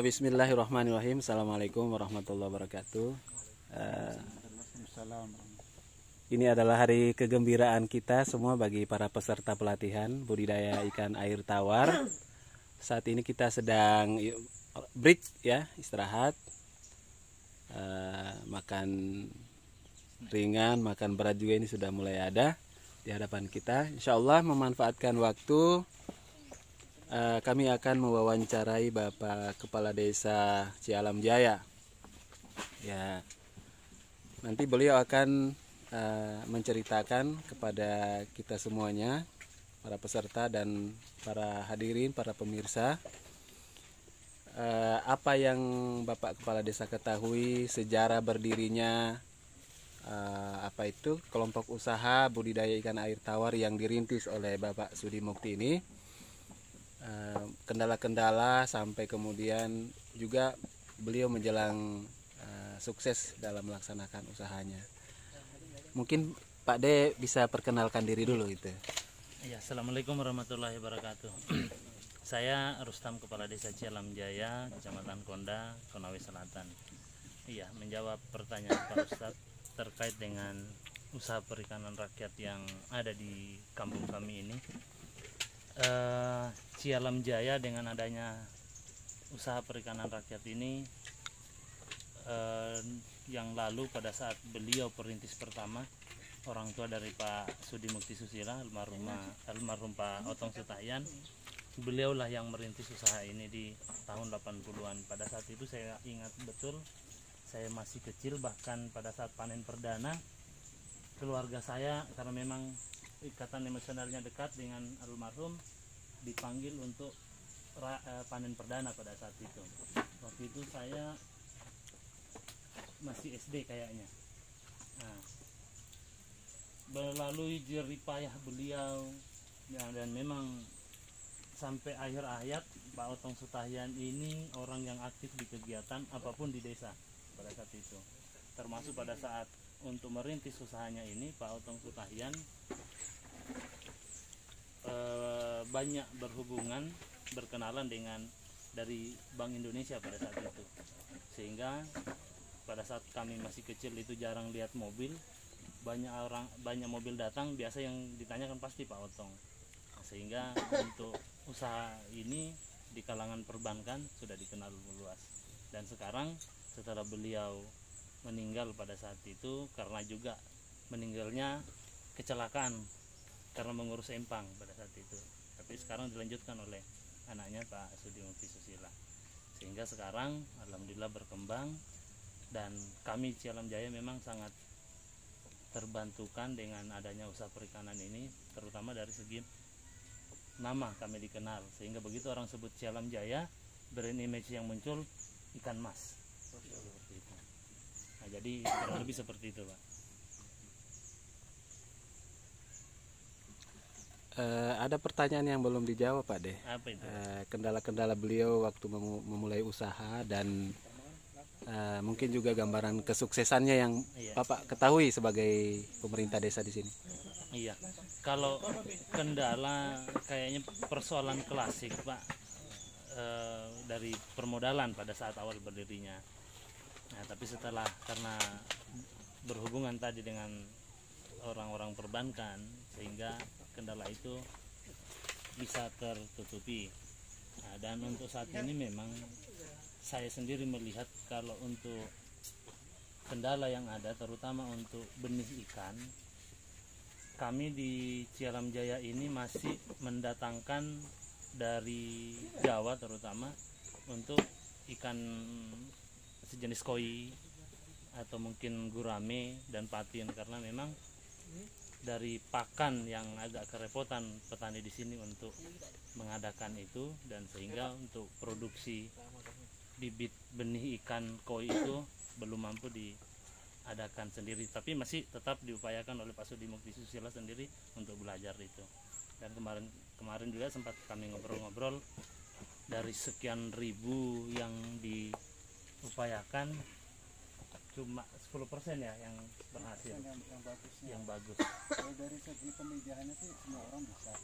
Bismillahirrahmanirrahim. Assalamualaikum warahmatullahi wabarakatuh. Ini adalah hari kegembiraan kita semua bagi para peserta pelatihan budidaya ikan air tawar. Saat ini kita sedang break ya, istirahat, makan ringan, makan berat juga ini sudah mulai ada di hadapan kita. Insya Allah memanfaatkan waktu, kami akan mewawancarai Bapak Kepala Desa Cialam Jaya. Ya, nanti beliau akan menceritakan kepada kita semuanya, para peserta dan para hadirin, para pemirsa, apa yang Bapak Kepala Desa ketahui sejarah berdirinya apa itu kelompok usaha budidaya ikan air tawar yang dirintis oleh Bapak Sudi Mukti ini, kendala-kendala sampai kemudian juga beliau menjelang sukses dalam melaksanakan usahanya. Mungkin Pak De bisa perkenalkan diri dulu itu. Ya, Assalamualaikum warahmatullahi wabarakatuh. Saya Rustam, Kepala Desa Cialam Jaya, Kecamatan Konda, Konawe Selatan. Iya, menjawab pertanyaan Pak Ustadz terkait dengan usaha perikanan rakyat yang ada di kampung kami ini. Cialam Jaya dengan adanya usaha perikanan rakyat ini, yang lalu pada saat beliau perintis pertama, orang tua dari Pak Sudi Mukti Susila, almarhum Pak Otong Sutahyan, beliaulah yang merintis usaha ini di tahun 80-an. Pada saat itu saya ingat betul, saya masih kecil, bahkan pada saat panen perdana, keluarga saya karena memang ikatan emosionalnya dekat dengan almarhum, dipanggil untuk panen perdana pada saat itu. Waktu itu saya masih SD kayaknya. Nah, melalui jerih payah beliau ya, dan memang sampai akhir hayat Pak Otong Sutahyan ini orang yang aktif di kegiatan apapun di desa pada saat itu, termasuk pada saat untuk merintis usahanya ini Pak Otong Sutahyan banyak berkenalan dengan dari Bank Indonesia pada saat itu, sehingga pada saat kami masih kecil itu jarang lihat mobil, banyak mobil datang, biasa yang ditanyakan pasti Pak Otong. Sehingga untuk usaha ini di kalangan perbankan sudah dikenal luas. Dan sekarang setelah beliau meninggal pada saat itu, karena juga meninggalnya kecelakaan karena mengurus empang pada saat itu, tapi sekarang dilanjutkan oleh anaknya Pak Sudi Mukti Susila, sehingga sekarang alhamdulillah berkembang. Dan kami Cialam Jaya memang sangat terbantukan dengan adanya usaha perikanan ini, terutama dari segi nama kami dikenal, sehingga begitu orang sebut Cialam Jaya, brand image yang muncul ikan mas. Nah, jadi kurang lebih seperti itu, Pak. Ada pertanyaan yang belum dijawab Pak De. Apa itu? Kendala-kendala beliau waktu memulai usaha dan mungkin juga gambaran kesuksesannya yang Bapak ketahui sebagai pemerintah desa di sini. Iya, kalau kendala kayaknya persoalan klasik Pak, dari permodalan pada saat awal berdirinya. Nah, tapi setelah karena berhubungan tadi dengan orang-orang perbankan, sehingga kendala itu bisa tertutupi. Nah, dan untuk saat ini memang saya sendiri melihat kalau untuk kendala yang ada, terutama untuk benih ikan, kami di Cialam Jaya ini masih mendatangkan dari Jawa terutama untuk ikan sejenis koi atau mungkin gurame dan patin, karena memang dari pakan yang agak kerepotan petani di sini untuk mengadakan itu, dan sehingga untuk produksi bibit benih ikan koi itu belum mampu diadakan sendiri, tapi masih tetap diupayakan oleh Pak Sudi Mukti Susila sendiri untuk belajar itu. Dan kemarin juga sempat kami ngobrol-ngobrol, dari sekian ribu yang diupayakan cuma 10% ya yang berhasil, yang bagus. Kalau dari segi pemijahannya sih semua orang bisa,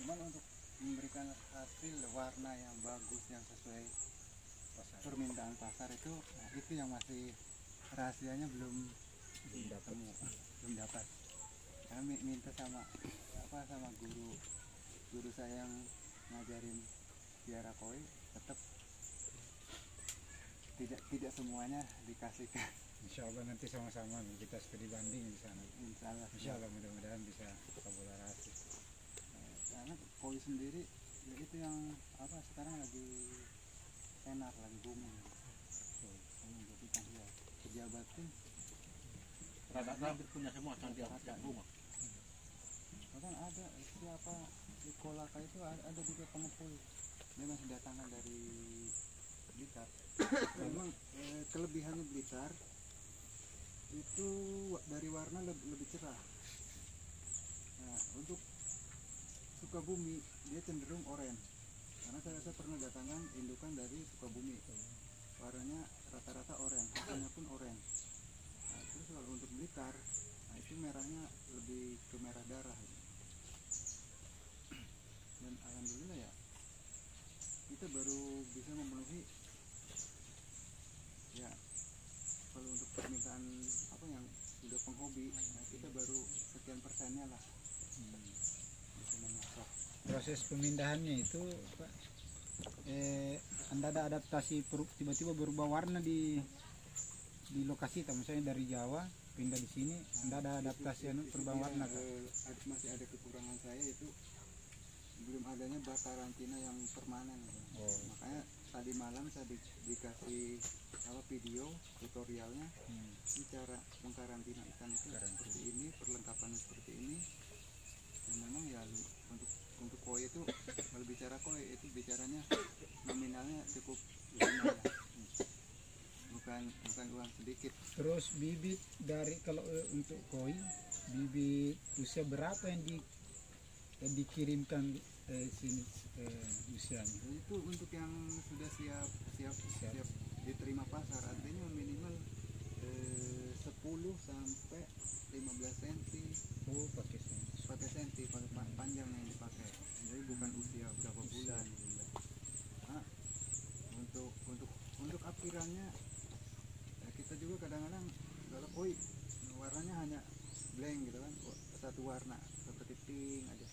cuman untuk memberikan hasil warna yang bagus yang sesuai permintaan pasar itu, nah, itu yang masih rahasianya belum ketemu, belum dapat. Kami minta sama guru saya yang ngajarin biara koi, tetap tidak semuanya dikasihkan. Insya Allah nanti sama-sama kita studi banding di sana. Insya Allah mudah-mudahan bisa kolaborasi. Karena koi sendiri ya itu yang sekarang lagi enak, lagi booming. Menjadikan ya pejabat pun Rata-rata punya semua cantik bunga. bahkan ada siapa di Kolaka itu ada juga pengepul, dia masih datangkan dari Blitar. Memang kelebihannya Blitar itu dari warna lebih cerah. Nah, untuk Sukabumi dia cenderung oranye, karena saya pernah datangkan indukan dari Sukabumi, warnanya rata-rata oranye, hasilnya pun oranye. Nah, terus kalau untuk Blitar, nah itu merahnya lebih ke merah darah. Dan alhamdulillah ya kita baru bisa memenuhi ya kalau untuk permintaan yang udah penghobi, nah kita baru sekian persennya lah bisa memasok. Proses pemindahannya itu Pak, Anda ada adaptasi tiba-tiba berubah warna di lokasi, misalnya dari Jawa pindah di sini, Anda ada adaptasi perubahan warna Pak? Masih ada kekurangan saya itu belum adanya bak karantina yang permanen. Makanya tadi malam saya dikasih video tutorialnya ini cara mengkarantina ikan itu seperti ini, perlengkapannya seperti ini. Dan memang ya untuk koi itu, kalau bicara koi itu bicaranya nominalnya cukup lumayan, bukan uang sedikit. Terus bibit dari kalau untuk koi, bibit usia berapa yang dikirimkan sini usianya? Itu untuk yang sudah siap diterima pasar, artinya minimal 10 sampai 15 cm. Oh, pakai senti panjang yang dipakai, jadi bukan usia berapa bulan. Nah, untuk apirannya ya kita juga kadang-kadang kalau koi warnanya hanya blank gitu kan, satu warna seperti pink aja.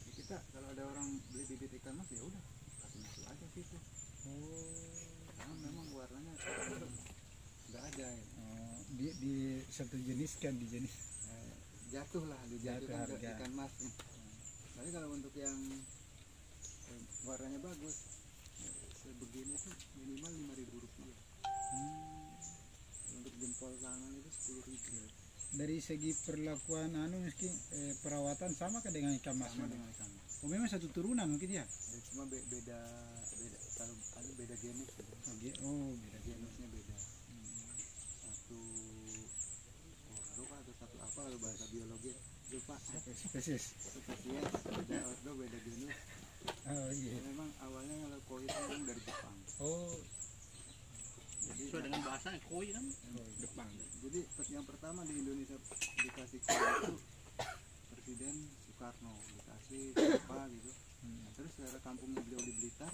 Ya kita kalau ada orang beli bibit ikan mas ya udah kasih masuk aja gitu. Karena memang warnanya nggak ada ya. Di satu jenis kan Jatuh dijatuhkan ke ikan mas. Tapi kalau untuk yang warnanya bagus sebegini tuh minimal 5.000 rupiah. Untuk jempol tangan itu 10.000. Dari segi perlakuan mungkin perawatan sama kan dengan ikan mas? Sama dengan ikan mas. Oh, memang satu turunan mungkin ya? Cuma beda kalau beda genus gitu. Beda genusnya beda. Satu ordo atau satu apa kalau bahasa biologi lupa. Spesies. Beda ordo, beda genus. Oh iya. Memang awalnya kalau koi itu memang dari Jepang. Jadi Sesuai dengan bahasanya koi kan Jepang. Jadi yang pertama di Indonesia dikasih koi itu Presiden Soekarno, dikasih apa gitu. Nah, terus daerah kampungnya beliau di Blitar,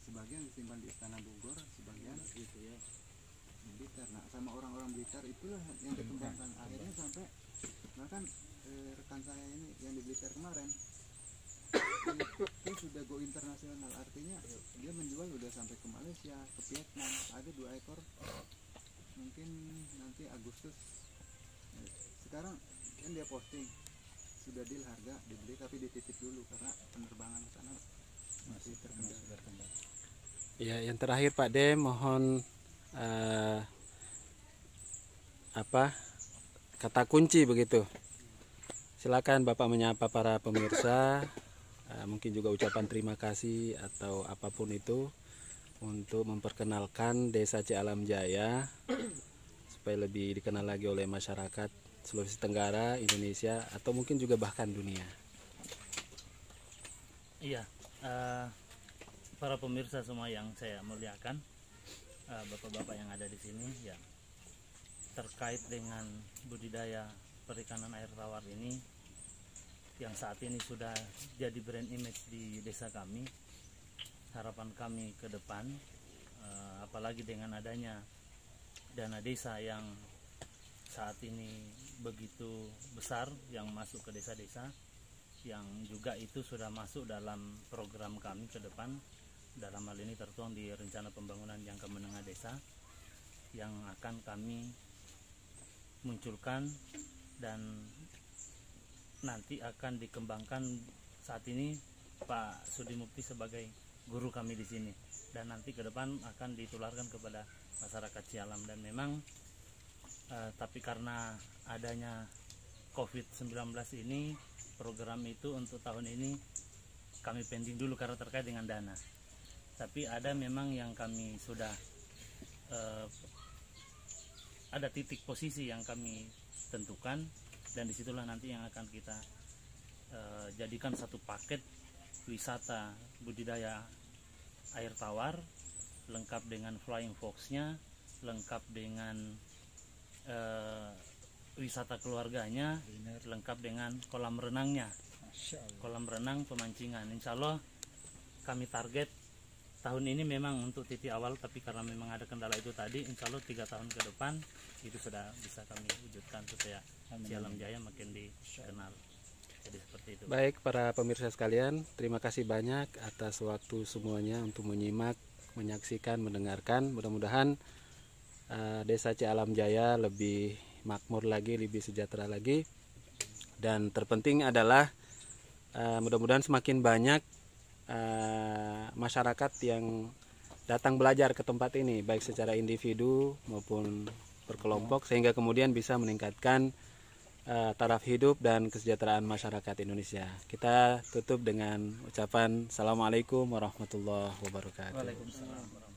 sebagian disimpan di Istana Bogor, sebagian gitu ya di Blitar. Nah sama orang-orang Blitar itulah yang dikembangkan akhirnya sampai bahkan rekan saya ini yang di Blitar kemarin itu sudah go internasional, artinya dia menjual udah sampai ke Malaysia, ke Vietnam. Ada 2 ekor mungkin nanti Agustus. Sekarang kan dia posting sudah deal harga dibeli tapi dititip dulu karena penerbangan ke sana masih terkendala. Ya, yang terakhir Pak D, mohon kata kunci begitu. Silakan Bapak menyapa para pemirsa, mungkin juga ucapan terima kasih atau apapun itu untuk memperkenalkan Desa Cialam Jaya supaya lebih dikenal lagi oleh masyarakat Sulawesi Tenggara, Indonesia, atau mungkin juga bahkan dunia. Iya, para pemirsa semua yang saya muliakan, bapak-bapak yang ada di sini, ya, terkait dengan budidaya perikanan air tawar ini, yang saat ini sudah jadi brand image di desa kami. Harapan kami ke depan, apalagi dengan adanya dana desa yang saat ini begitu besar yang masuk ke desa-desa, yang juga itu sudah masuk dalam program kami ke depan, dalam hal ini tertuang di rencana pembangunan jangka menengah desa yang akan kami munculkan dan nanti akan dikembangkan. Saat ini Pak Sudi Mukti sebagai guru kami di sini, dan nanti ke depan akan ditularkan kepada masyarakat Cialam. Dan memang tapi karena adanya COVID-19 ini, program itu untuk tahun ini kami pending dulu karena terkait dengan dana. Tapi ada memang yang kami sudah ada titik posisi yang kami tentukan, dan disitulah nanti yang akan kita jadikan satu paket wisata budidaya air tawar, lengkap dengan flying fox-nya, lengkap dengan wisata keluarganya, lengkap dengan kolam renangnya, kolam renang pemancingan. Insya Allah kami target tahun ini memang untuk titik awal, tapi karena memang ada kendala itu tadi, insya Allah 3 tahun ke depan itu sudah bisa kami wujudkan supaya Cialam Jaya makin dikenal. Jadi seperti itu. Baik para pemirsa sekalian, terima kasih banyak atas waktu semuanya untuk menyimak, menyaksikan, mendengarkan. Mudah-mudahan desa Cialam Jaya lebih makmur lagi, lebih sejahtera lagi. Dan terpenting adalah mudah-mudahan semakin banyak masyarakat yang datang belajar ke tempat ini, baik secara individu maupun berkelompok, sehingga kemudian bisa meningkatkan taraf hidup dan kesejahteraan masyarakat Indonesia. Kita tutup dengan ucapan Assalamualaikum warahmatullahi wabarakatuh. Waalaikumsalam warahmatullahi wabarakatuh.